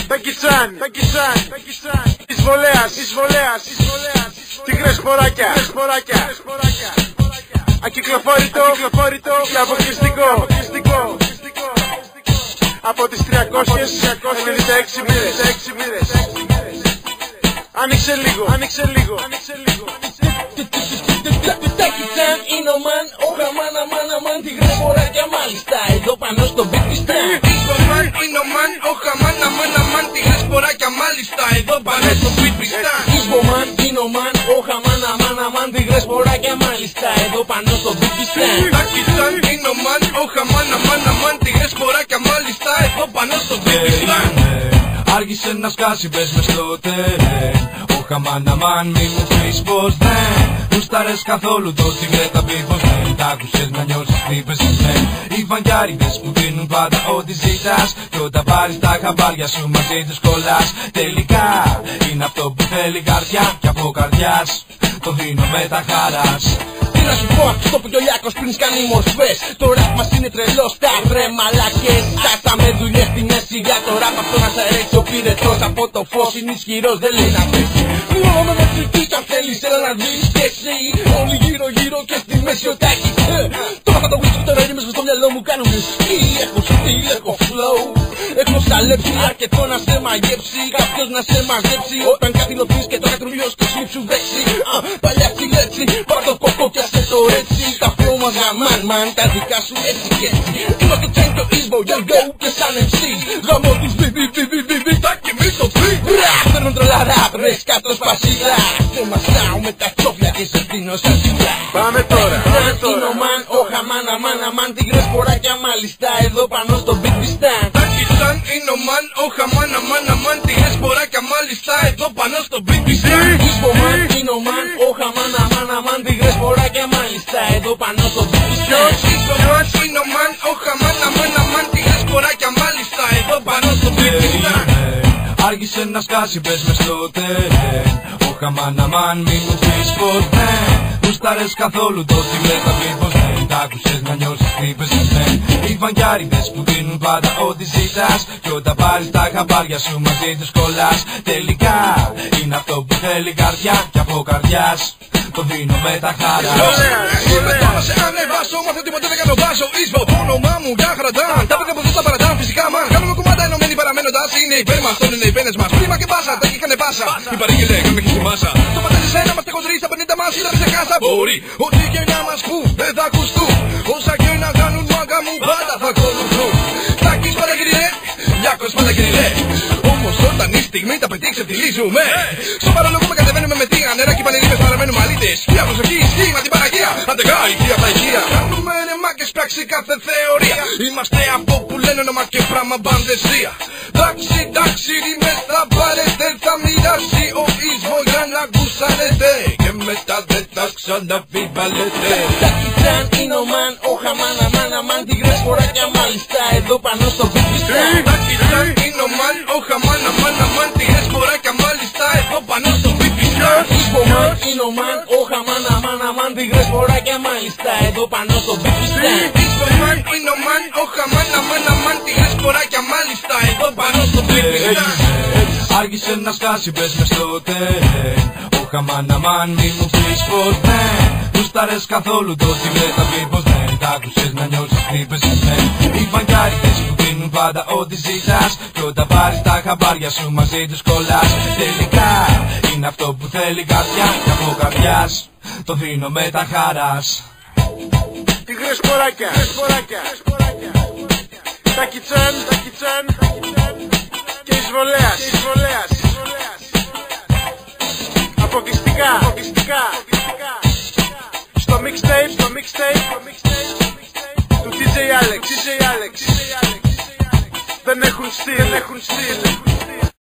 Τακιτσάν, εισβολέας, τίγρες σποράκια, ακυκλοφόρητο και αποκλειστικό. Από τις 396 μοίρες. Άνοιξε λίγο. Τακιτσάν είναι ο μαν, ο χαμάν, τίγρες σποράκια μάλιστα, εδώ πάνω στο Μπιτιστάν. Ισβομάν είναι ο μαν, ο χαμάν, τίγρες σποράκια μάλιστα, εδώ πάνω στο Μπιτιστάν. Ισβομάν είναι ο μαν, ο χαμάν, τίγρες σποράκια μάλιστα, εδώ πάνω στο Μπιτιστάν. Τακιτσάν είναι ο μαν, ο χαμάν, τίγρες σποράκια μάλιστα, εδώ πάνω στο Μπιτιστάν. Άργησε να σκάσει, πες μες στο τερέν. Ο χαμάναμαν μη μου πεις πως δεν γουστάρες καθόλου το τίγρετα πει πως δεν. Τ' άκουσες να νιώσεις τι πες δεν. Οι φανκιάριδες που δίνουν πάντα ό,τι ζητάς, κι όταν πάρεις τα χαμπάρια σου μαζί τους κολλάς. Τελικά είναι αυτό που θέλει καρδιά, κι από καρδιάς το δίνω με τα χαράς. Τι να σου πω, στο που κι ο Λιάκος πριν κάνει μορφές. Το ραπ μας είναι τρελό στα βρε μαλακές. Στάσαμε δουλειές στη μέση για το ραπ αυτό να σ' αρέσει. Ο πυρετός από το φως είναι ισχυρός, δεν λέει να πέσει. Μόνο με μετρητής αν θέλεις έλα να δεις και εσύ. Όλοι γύρω και στη μέση ο Τάκης. Τώρα θα το βρίσκω τώρα είναι μέσα στο μυαλό μου κάνουν σκι. Έχω στυλ, έχω flow. Έχω σαλέψει αρκετό να σε μαγεύσει. Κάποιος να σε μαζέψει όταν κάτι λοπείς και το κατρουλιός το σλίπ σου δέξει. Παλιά λέξη, πάρ' το κοκό κι άσε το έτσι. Τα flow μας γαμάν, τα δικά σου έτσι κι έτσι. Είμαστε τσέν και ο Ισβο, yo και σαν MC's. Γαμώ τους τα και μη το πει. Παίρνουν τρελά ραπ, ρε σκάτω σπασίλα. Και μασάω με τα τσόφια και σε δίνω σαν τυφλά. Πάμε τώρα. Είναι ο μαν, ο χαμάν, τίγρες σποράκια μάλιστα, εδώ πάνω στο Μπιτιστάν. Τακιτσάν είναι ο μαν, ο χαμάν, τίγρες σποράκια μάλιστα, εδώ πάνω στο Μπιτιστάν. Ισβομάν είναι ο μαν, ο χαμάν, τίγρες σποράκια μάλιστα, εδώ πάνω στο Μπιτιστάν. Ισβομάν είναι ο μαν, ο χαμάν, τίγρες σποράκια μάλιστα, εδώ πάνω στο Μπιτιστάν. Άργησε να σκάσει, πες μες στο τερέν. Ο χαμάναμαν μη μου πεις πως δεν γουστάρες καθόλου το τίγρετα πει πως δεν. Τ' άκουσες να νιώσεις τι πες δεν. Οι φανκιάριδες που δίνουν πάντα ό,τι ζητάς, κι όταν πάρεις τα χαμπάρια σου μαζί τους κολλάς. Τελικά είναι αυτό που θέλει καρδιά, κι από καρδιάς το δίνω με τα χαράς. Είμαι τώρα σε ανεβάσω, μάθε τίποτε δεν κάνω βάζω. Ισβο, το όνομά μου για χαραντάν. Τα παιδιά που δεις τα παρατάν φυσικά μαν. Κάνουμε κουμάντα ενωμένοι παραμένοντας. Είναι υπέρ μας, τον είναι οι πένες μας. Πρίμα και πάσα, τα είχανε πάσα. Η παρήγγελε, κάνουμε και στη μάσα. Το πατέρι σένα μας τεχοντρεί στα 50 μας. Είδαμε σε κάσα. Μπορεί, ό,τι και να μας πού δεν θα ακουστούν. Όσα και να κάνουν μάγκα μου πάντα θα ακολουθούν. Τάκης παραγγελίε, Λιάκος παραγγελίε. Όμως όταν η στιγμή τα πετύχει ξεφτιλίζουμε. Στο παραλογούμε κατεβαίνουμε με τίγα νερά και πανερίδες παραμένουμε αλήτες. Μια προσοχή, σχήμα την Παναγία. Αντεγά, ηχεία τα ηχεία. Κάνουμε νεμάκες πράξη κάθε θεωρία. Είμαστε από που λένε όνομα και πράγμα μπανδεσία. Εντάξει, ρήμες θα πάρετε, θα μοιράσει ο Ισβο για να γουσανετε. Και μετά δεν θα ξαναβιβαλετε. Τακιτσάν είναι ο μαν, ο χαμάναμαν, τίγρες σποράκια μάλιστα, εδώ πάνω στο Μπιτιστάν. Τακιτσάν είναι ο μαν, ο χαμάναμαν, τίγρες σποράκια μάλιστα, εδώ πάνω στο Μπιτιστάν. Ισβομάν είναι ο μαν, ο χαμάναμαν, τίγρες σποράκια μάλιστα, εδώ πάνω στο Μπιτιστάν. Ισβομάν είναι ο μαν, ο χαμάναμαν, τίγρες σποράκια μάλιστα, εδώ πάνω στο Μπιτιστάν. Άργησε να σκάσει, πες μες στο τερέν. Ο χαμάναμαν μη μου πεις πως δεν γουστάρες καθόλου το τίγρετα πει πως δεν. Τ' άκουσες να νιώσεις τι πες δεν. Οι φανκιάριδες που δίνουν πάντα ό,τι ζητάς, κι όταν πάρεις τα χαμπάρια σου μαζί τους κολλάς. Τελικά είναι αυτό που θέλει καρδιά, κι από καρδιάς το δίνω με τα χαράς. Τίγρες σποράκια, Τακιτσάν και εισβολέας. Αποκλειστικά στο mixtape του DJ Alex. Δεν έχουν στυλ.